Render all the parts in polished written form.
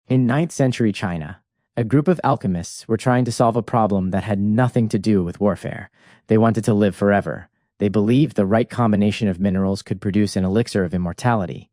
In ninth century China, a group of alchemists were trying to solve a problem that had nothing to do with warfare. They wanted to live forever. They believed the right combination of minerals could produce an elixir of immortality.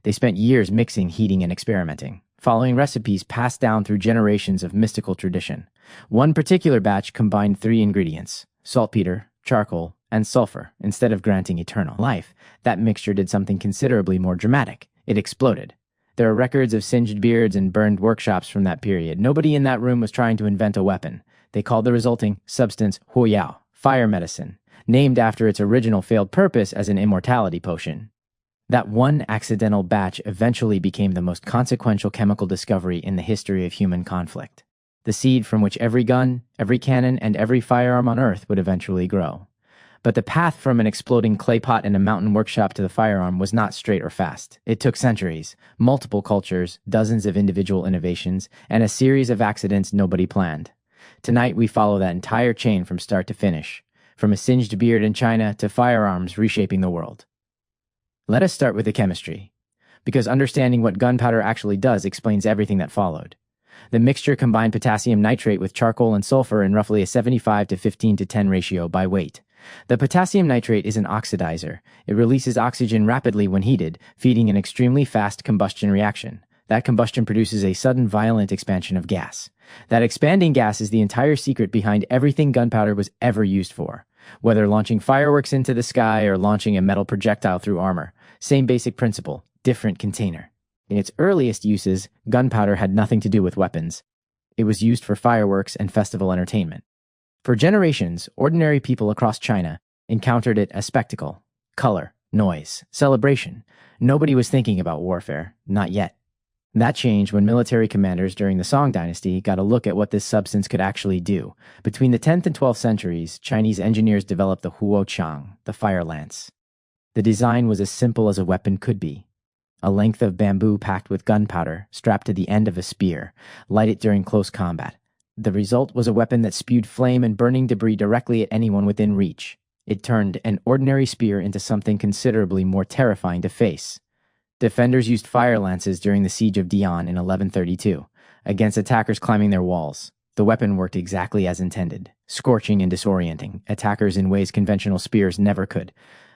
They spent years mixing, heating, and experimenting, following recipes passed down through generations of mystical tradition. One particular batch combined three ingredients: saltpeter, charcoal, and sulfur. Instead of granting eternal life, that mixture did something considerably more dramatic. It exploded. There are records of singed beards and burned workshops from that period. Nobody in that room was trying to invent a weapon. They called the resulting substance huoyao, fire medicine, named after its original failed purpose as an immortality potion. That one accidental batch eventually became the most consequential chemical discovery in the history of human conflict. The seed from which every gun, every cannon, and every firearm on Earth would eventually grow. But the path from an exploding clay pot in a mountain workshop to the firearm was not straight or fast. It took centuries, multiple cultures, dozens of individual innovations, and a series of accidents nobody planned. Tonight we follow that entire chain from start to finish, from a singed beard in China to firearms reshaping the world. Let us start with the chemistry, because understanding what gunpowder actually does explains everything that followed. The mixture combined potassium nitrate with charcoal and sulfur in roughly a 75 to 15 to 10 ratio by weight. The potassium nitrate is an oxidizer. It releases oxygen rapidly when heated, feeding an extremely fast combustion reaction. That combustion produces a sudden violent expansion of gas. That expanding gas is the entire secret behind everything gunpowder was ever used for. Whether launching fireworks into the sky or launching a metal projectile through armor, same basic principle, different container. In its earliest uses, gunpowder had nothing to do with weapons. It was used for fireworks and festival entertainment. For generations, ordinary people across China encountered it as spectacle, color, noise, celebration. Nobody was thinking about warfare, not yet. That changed when military commanders during the Song dynasty got a look at what this substance could actually do. Between the 10th and 12th centuries, Chinese engineers developed the huochang, the fire lance. The design was as simple as a weapon could be. A length of bamboo packed with gunpowder, strapped to the end of a spear, light it during close combat. The result was a weapon that spewed flame and burning debris directly at anyone within reach. It turned an ordinary spear into something considerably more terrifying to face. Defenders used fire lances during the siege of Dian in 1132, against attackers climbing their walls. The weapon worked exactly as intended, scorching and disorienting attackers in ways conventional spears never could.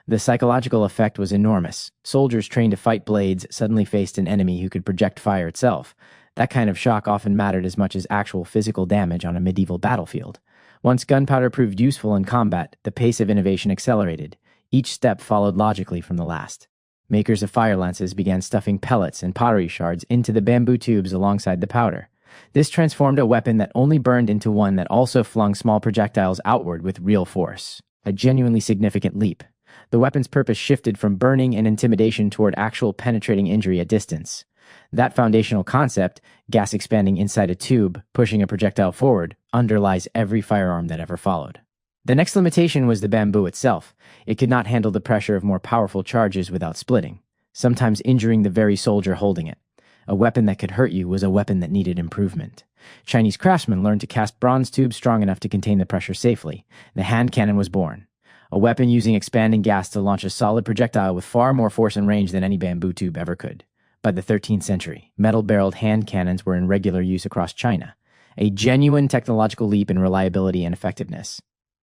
The psychological effect was enormous. Soldiers trained to fight blades suddenly faced an enemy who could project fire itself. That kind of shock often mattered as much as actual physical damage on a medieval battlefield. Once gunpowder proved useful in combat, the pace of innovation accelerated. Each step followed logically from the last. Makers of fire lances began stuffing pellets and pottery shards into the bamboo tubes alongside the powder. This transformed a weapon that only burned into one that also flung small projectiles outward with real force. A genuinely significant leap. The weapon's purpose shifted from burning and intimidation toward actual penetrating injury at distance. That foundational concept, gas expanding inside a tube, pushing a projectile forward, underlies every firearm that ever followed. The next limitation was the bamboo itself. It could not handle the pressure of more powerful charges without splitting, sometimes injuring the very soldier holding it. A weapon that could hurt you was a weapon that needed improvement. Chinese craftsmen learned to cast bronze tubes strong enough to contain the pressure safely. The hand cannon was born. A weapon using expanding gas to launch a solid projectile with far more force and range than any bamboo tube ever could. By the 13th century, metal-barreled hand cannons were in regular use across China, a genuine technological leap in reliability and effectiveness.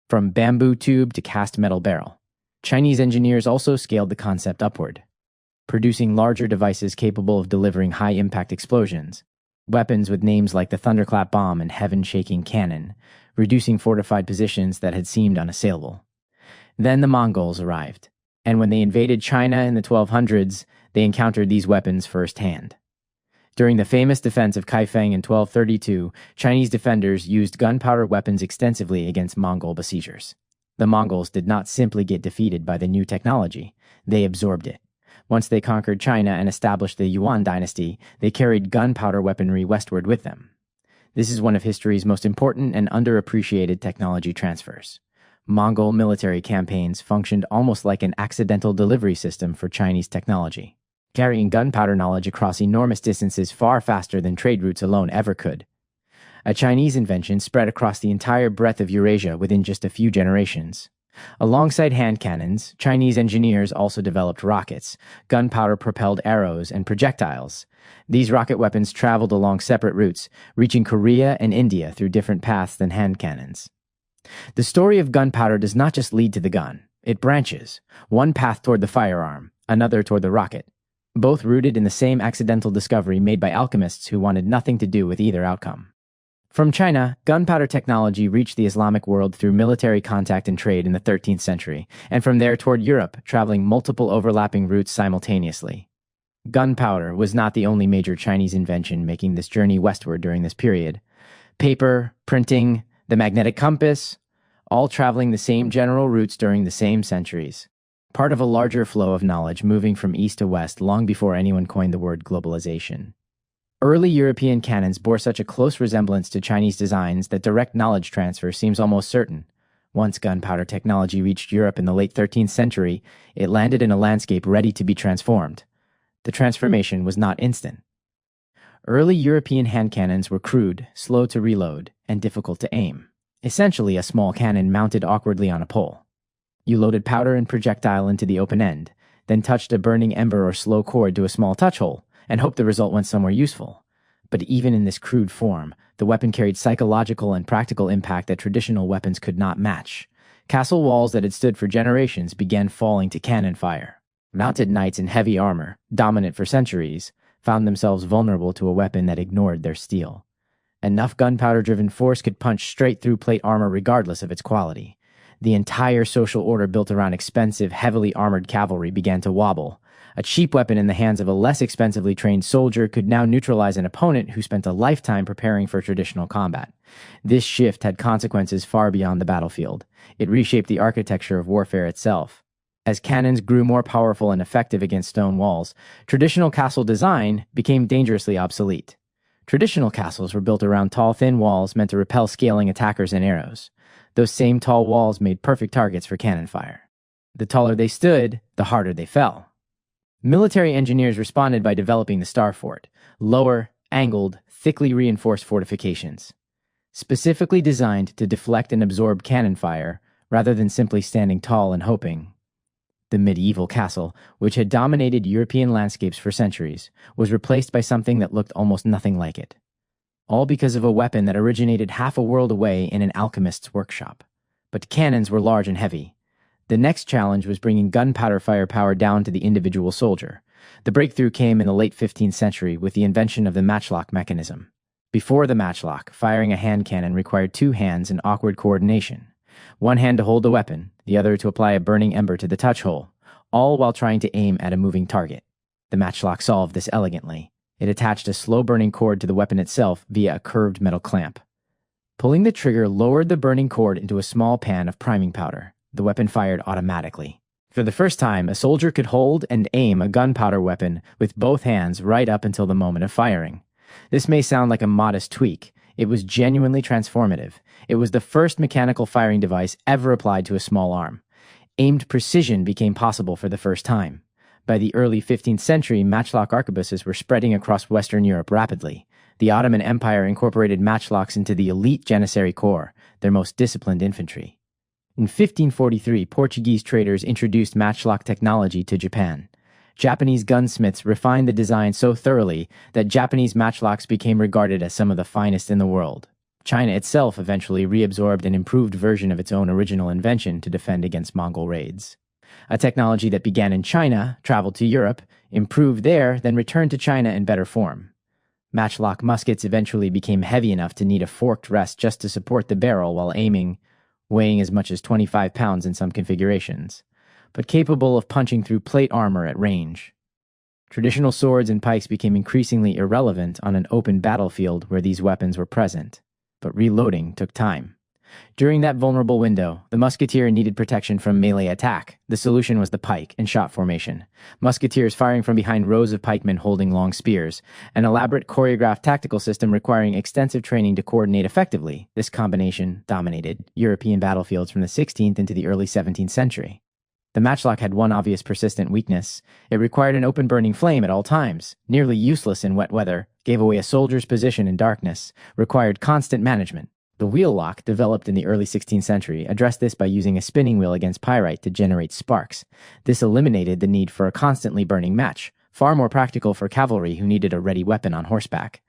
From bamboo tube to cast metal barrel, Chinese engineers also scaled the concept upward, producing larger devices capable of delivering high-impact explosions, weapons with names like the thunderclap bomb and heaven-shaking cannon, reducing fortified positions that had seemed unassailable. Then the Mongols arrived, and when they invaded China in the 1200s, they encountered these weapons firsthand. During the famous defense of Kaifeng in 1232, Chinese defenders used gunpowder weapons extensively against Mongol besiegers. The Mongols did not simply get defeated by the new technology, they absorbed it. Once they conquered China and established the Yuan dynasty, they carried gunpowder weaponry westward with them. This is one of history's most important and underappreciated technology transfers. Mongol military campaigns functioned almost like an accidental delivery system for Chinese technology, carrying gunpowder knowledge across enormous distances far faster than trade routes alone ever could. A Chinese invention spread across the entire breadth of Eurasia within just a few generations. Alongside hand cannons, Chinese engineers also developed rockets, gunpowder-propelled arrows, and projectiles. These rocket weapons traveled along separate routes, reaching Korea and India through different paths than hand cannons. The story of gunpowder does not just lead to the gun. It branches, one path toward the firearm, another toward the rocket, both rooted in the same accidental discovery made by alchemists who wanted nothing to do with either outcome. From China, gunpowder technology reached the Islamic world through military contact and trade in the 13th century, and from there toward Europe, traveling multiple overlapping routes simultaneously. Gunpowder was not the only major Chinese invention making this journey westward during this period. Paper, printing, the magnetic compass, all traveling the same general routes during the same centuries. Part of a larger flow of knowledge moving from east to west long before anyone coined the word globalization. Early European cannons bore such a close resemblance to Chinese designs that direct knowledge transfer seems almost certain. Once gunpowder technology reached Europe in the late 13th century, it landed in a landscape ready to be transformed. The transformation was not instant. Early European hand cannons were crude, slow to reload, and difficult to aim. Essentially a small cannon mounted awkwardly on a pole. You loaded powder and projectile into the open end, then touched a burning ember or slow cord to a small touch hole, and hoped the result went somewhere useful. But even in this crude form, the weapon carried psychological and practical impact that traditional weapons could not match. Castle walls that had stood for generations began falling to cannon fire. Mounted knights in heavy armor, dominant for centuries, found themselves vulnerable to a weapon that ignored their steel. Enough gunpowder-driven force could punch straight through plate armor regardless of its quality. The entire social order built around expensive, heavily armored cavalry began to wobble. A cheap weapon in the hands of a less expensively trained soldier could now neutralize an opponent who spent a lifetime preparing for traditional combat. This shift had consequences far beyond the battlefield. It reshaped the architecture of warfare itself. As cannons grew more powerful and effective against stone walls, traditional castle design became dangerously obsolete. Traditional castles were built around tall, thin walls meant to repel scaling attackers and arrows. Those same tall walls made perfect targets for cannon fire. The taller they stood, the harder they fell. Military engineers responded by developing the Star Fort, lower, angled, thickly reinforced fortifications, specifically designed to deflect and absorb cannon fire rather than simply standing tall and hoping. The medieval castle, which had dominated European landscapes for centuries, was replaced by something that looked almost nothing like it. All because of a weapon that originated half a world away in an alchemist's workshop. But cannons were large and heavy. The next challenge was bringing gunpowder firepower down to the individual soldier. The breakthrough came in the late 15th century with the invention of the matchlock mechanism. Before the matchlock, firing a hand cannon required two hands and awkward coordination. One hand to hold the weapon, the other to apply a burning ember to the touch hole, all while trying to aim at a moving target. The matchlock solved this elegantly. It attached a slow-burning cord to the weapon itself via a curved metal clamp. Pulling the trigger lowered the burning cord into a small pan of priming powder. The weapon fired automatically. For the first time, a soldier could hold and aim a gunpowder weapon with both hands right up until the moment of firing. This may sound like a modest tweak. It was genuinely transformative. It was the first mechanical firing device ever applied to a small arm. Aimed precision became possible for the first time. By the early 15th century, matchlock arquebuses were spreading across Western Europe rapidly. The Ottoman Empire incorporated matchlocks into the elite Janissary Corps, their most disciplined infantry. In 1543, Portuguese traders introduced matchlock technology to Japan. Japanese gunsmiths refined the design so thoroughly that Japanese matchlocks became regarded as some of the finest in the world. China itself eventually reabsorbed an improved version of its own original invention to defend against Mongol raids. A technology that began in China, traveled to Europe, improved there, then returned to China in better form. Matchlock muskets eventually became heavy enough to need a forked rest just to support the barrel while aiming, weighing as much as 25 pounds in some configurations, but capable of punching through plate armor at range. Traditional swords and pikes became increasingly irrelevant on an open battlefield where these weapons were present, but reloading took time. During that vulnerable window, the musketeer needed protection from melee attack. The solution was the pike and shot formation. Musketeers firing from behind rows of pikemen holding long spears. An elaborate choreographed tactical system requiring extensive training to coordinate effectively. This combination dominated European battlefields from the 16th into the early 17th century. The matchlock had one obvious persistent weakness. It required an open burning flame at all times, nearly useless in wet weather, gave away a soldier's position in darkness, required constant management. The wheel lock, developed in the early 16th century, addressed this by using a spinning wheel against pyrite to generate sparks. This eliminated the need for a constantly burning match, far more practical for cavalry who needed a ready weapon on horseback.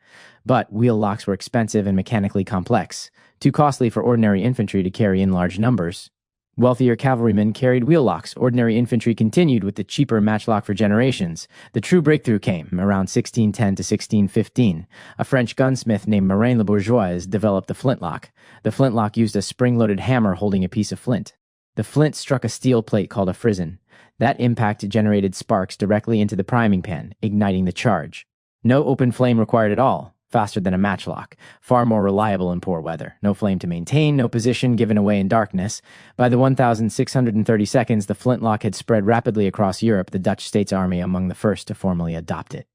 But wheel locks were expensive and mechanically complex, too costly for ordinary infantry to carry in large numbers. Wealthier cavalrymen carried wheel locks. Ordinary infantry continued with the cheaper matchlock for generations. The true breakthrough came around 1610 to 1615. A French gunsmith named Morin le Bourgeois developed the flintlock. The flintlock used a spring-loaded hammer holding a piece of flint. The flint struck a steel plate called a frizzen. That impact generated sparks directly into the priming pan, igniting the charge. No open flame required at all. Faster than a matchlock, far more reliable in poor weather. No flame to maintain, no position given away in darkness. By the 1,630 seconds, the flintlock had spread rapidly across Europe, the Dutch States Army among the first to formally adopt it.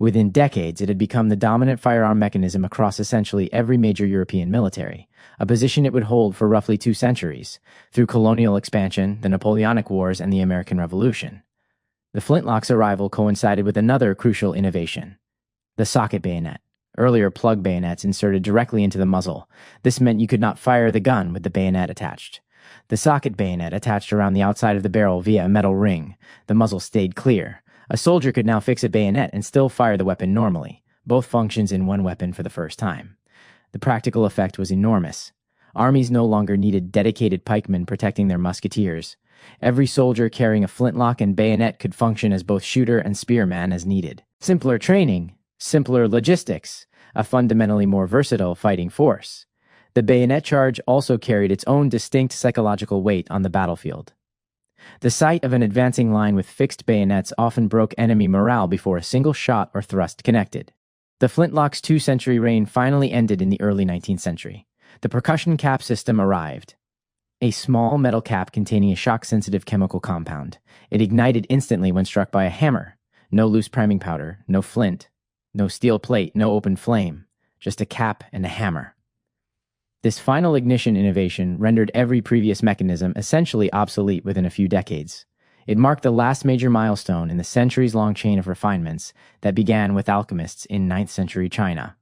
Within decades, it had become the dominant firearm mechanism across essentially every major European military, a position it would hold for roughly 2 centuries, through colonial expansion, the Napoleonic Wars, and the American Revolution. The flintlock's arrival coincided with another crucial innovation: the socket bayonet. Earlier plug bayonets inserted directly into the muzzle. This meant you could not fire the gun with the bayonet attached. The socket bayonet attached around the outside of the barrel via a metal ring. The muzzle stayed clear. A soldier could now fix a bayonet and still fire the weapon normally, both functions in one weapon for the first time. The practical effect was enormous. Armies no longer needed dedicated pikemen protecting their musketeers. Every soldier carrying a flintlock and bayonet could function as both shooter and spearman as needed. Simpler training, simpler logistics, a fundamentally more versatile fighting force. The bayonet charge also carried its own distinct psychological weight on the battlefield. The sight of an advancing line with fixed bayonets often broke enemy morale before a single shot or thrust connected. The flintlock's 2-century reign finally ended in the early 19th century. The percussion cap system arrived. A small metal cap containing a shock-sensitive chemical compound. It ignited instantly when struck by a hammer. No loose priming powder, no flint. No steel plate, no open flame, just a cap and a hammer. This final ignition innovation rendered every previous mechanism essentially obsolete within a few decades. It marked the last major milestone in the centuries-long chain of refinements that began with alchemists in 9th century China.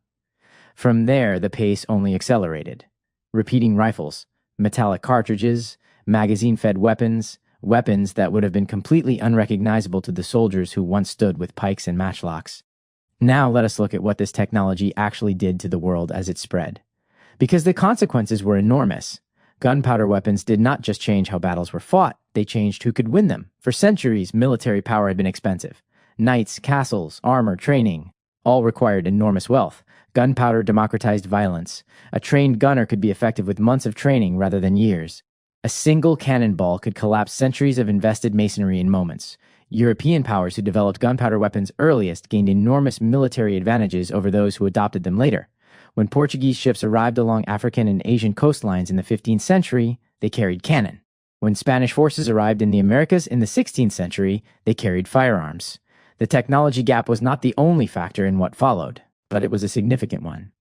From there, the pace only accelerated. Repeating rifles, metallic cartridges, magazine-fed weapons that would have been completely unrecognizable to the soldiers who once stood with pikes and matchlocks. Now let us look at what this technology actually did to the world as it spread. Because the consequences were enormous. Gunpowder weapons did not just change how battles were fought, they changed who could win them. For centuries, military power had been expensive. Knights, castles, armor, training, all required enormous wealth. Gunpowder democratized violence. A trained gunner could be effective with months of training rather than years. A single cannonball could collapse centuries of invested masonry in moments. European powers who developed gunpowder weapons earliest gained enormous military advantages over those who adopted them later. When Portuguese ships arrived along African and Asian coastlines in the 15th century, they carried cannon. When Spanish forces arrived in the Americas in the 16th century, they carried firearms. The technology gap was not the only factor in what followed, but it was a significant one.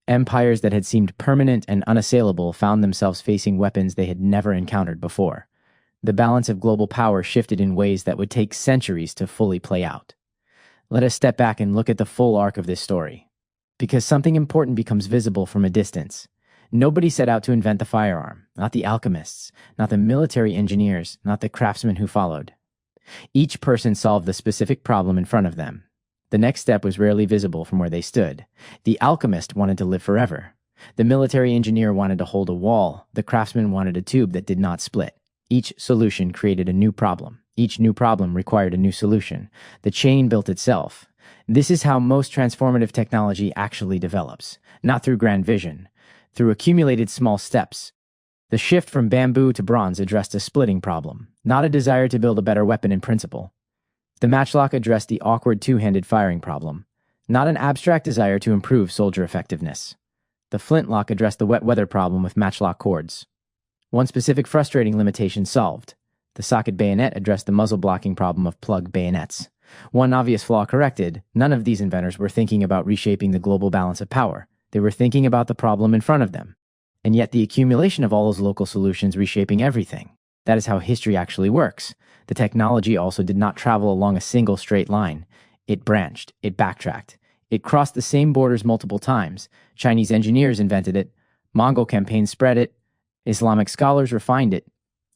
Empires that had seemed permanent and unassailable found themselves facing weapons they had never encountered before. The balance of global power shifted in ways that would take centuries to fully play out. Let us step back and look at the full arc of this story. Because something important becomes visible from a distance. Nobody set out to invent the firearm, not the alchemists, not the military engineers, not the craftsmen who followed. Each person solved the specific problem in front of them. The next step was rarely visible from where they stood. The alchemist wanted to live forever. The military engineer wanted to hold a wall. The craftsman wanted a tube that did not split. Each solution created a new problem. Each new problem required a new solution. The chain built itself. This is how most transformative technology actually develops, not through grand vision, through accumulated small steps. The shift from bamboo to bronze addressed a splitting problem, not a desire to build a better weapon in principle. The matchlock addressed the awkward two-handed firing problem, not an abstract desire to improve soldier effectiveness. The flintlock addressed the wet weather problem with matchlock cords. One specific frustrating limitation solved. The socket bayonet addressed the muzzle blocking problem of plug bayonets. One obvious flaw corrected, none of these inventors were thinking about reshaping the global balance of power. They were thinking about the problem in front of them. And yet the accumulation of all those local solutions reshaping everything. That is how history actually works. The technology also did not travel along a single straight line. It branched, it backtracked. It crossed the same borders multiple times. Chinese engineers invented it. Mongol campaigns spread it. Islamic scholars refined it.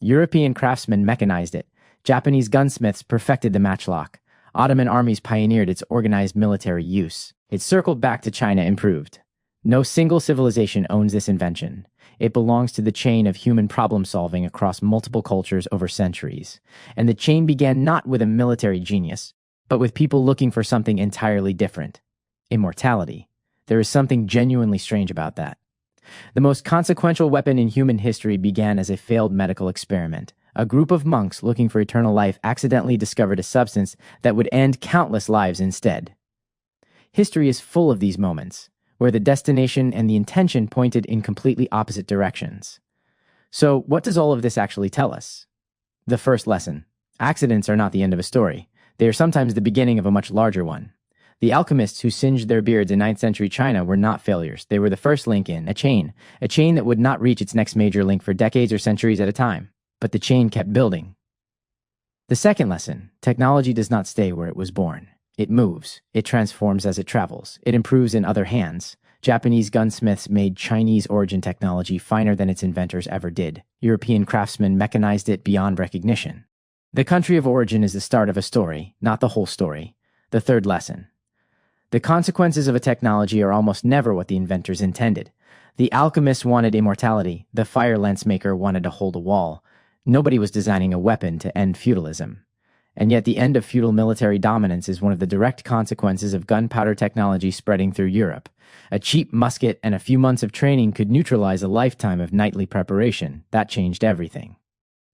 European craftsmen mechanized it. Japanese gunsmiths perfected the matchlock. Ottoman armies pioneered its organized military use. It circled back to China improved. No single civilization owns this invention. It belongs to the chain of human problem-solving across multiple cultures over centuries. And the chain began not with a military genius, but with people looking for something entirely different. Immortality. There is something genuinely strange about that. The most consequential weapon in human history began as a failed medical experiment. A group of monks looking for eternal life accidentally discovered a substance that would end countless lives instead. History is full of these moments, where the destination and the intention pointed in completely opposite directions. So, what does all of this actually tell us? The first lesson. Accidents are not the end of a story. They are sometimes the beginning of a much larger one. The alchemists who singed their beards in 9th century China were not failures. They were the first link in a chain that would not reach its next major link for decades or centuries at a time. But the chain kept building. The second lesson. Technology does not stay where it was born. It moves. It transforms as it travels. It improves in other hands. Japanese gunsmiths made Chinese origin technology finer than its inventors ever did. European craftsmen mechanized it beyond recognition. The country of origin is the start of a story, not the whole story. The third lesson. The consequences of a technology are almost never what the inventors intended. The alchemists wanted immortality. The fire lance maker wanted to hold a wall. Nobody was designing a weapon to end feudalism. And yet the end of feudal military dominance is one of the direct consequences of gunpowder technology spreading through Europe. A cheap musket and a few months of training could neutralize a lifetime of nightly preparation. That changed everything.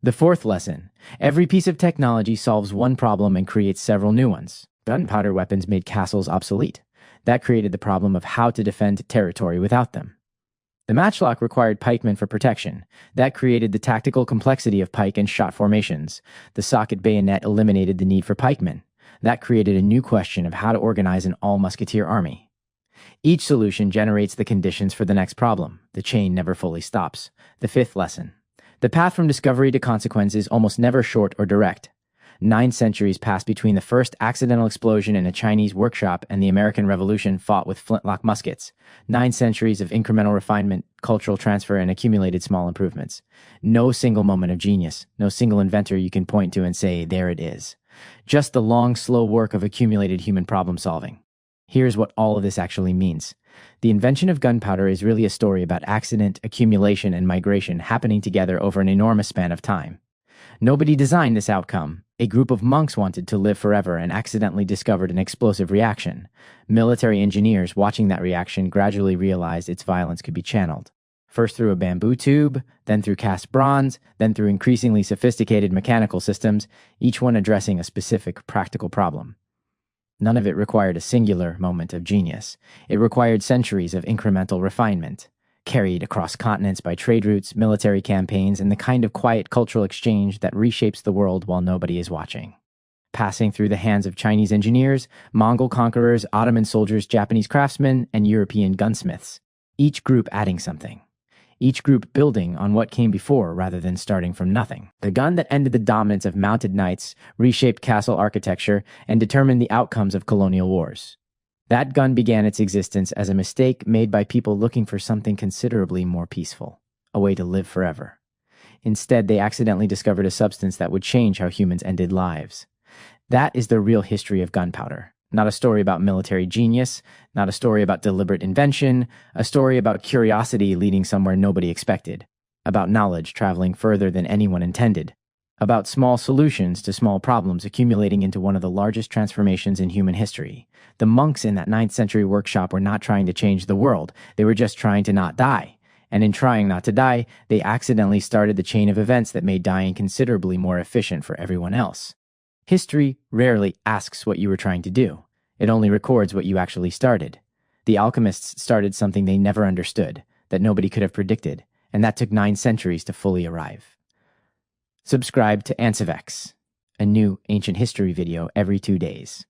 The fourth lesson. Every piece of technology solves one problem and creates several new ones. Gunpowder weapons made castles obsolete. That created the problem of how to defend territory without them. The matchlock required pikemen for protection. That created the tactical complexity of pike and shot formations. The socket bayonet eliminated the need for pikemen. That created a new question of how to organize an all-musketeer army. Each solution generates the conditions for the next problem. The chain never fully stops. The fifth lesson. The path from discovery to consequence is almost never short or direct. 9 centuries passed between the first accidental explosion in a Chinese workshop and the American Revolution fought with flintlock muskets. 9 centuries of incremental refinement, cultural transfer, and accumulated small improvements. No single moment of genius, no single inventor you can point to and say, there it is. Just the long, slow work of accumulated human problem solving. Here's what all of this actually means. The invention of gunpowder is really a story about accident, accumulation, and migration happening together over an enormous span of time. Nobody designed this outcome. A group of monks wanted to live forever and accidentally discovered an explosive reaction. Military engineers watching that reaction gradually realized its violence could be channeled. First through a bamboo tube, then through cast bronze, then through increasingly sophisticated mechanical systems, each one addressing a specific practical problem. None of it required a singular moment of genius. It required centuries of incremental refinement, carried across continents by trade routes, military campaigns, and the kind of quiet cultural exchange that reshapes the world while nobody is watching. Passing through the hands of Chinese engineers, Mongol conquerors, Ottoman soldiers, Japanese craftsmen, and European gunsmiths. Each group adding something. Each group building on what came before rather than starting from nothing. The gun that ended the dominance of mounted knights, reshaped castle architecture, and determined the outcomes of colonial wars. That gun began its existence as a mistake made by people looking for something considerably more peaceful, a way to live forever. Instead, they accidentally discovered a substance that would change how humans ended lives. That is the real history of gunpowder. Not a story about military genius, not a story about deliberate invention, a story about curiosity leading somewhere nobody expected, about knowledge traveling further than anyone intended, about small solutions to small problems accumulating into one of the largest transformations in human history. The monks in that 9th century workshop were not trying to change the world, they were just trying to not die. And in trying not to die, they accidentally started the chain of events that made dying considerably more efficient for everyone else. History rarely asks what you were trying to do. It only records what you actually started. The alchemists started something they never understood, that nobody could have predicted, and that took 9 centuries to fully arrive. Subscribe to Ancivex, a new ancient history video every 2 days.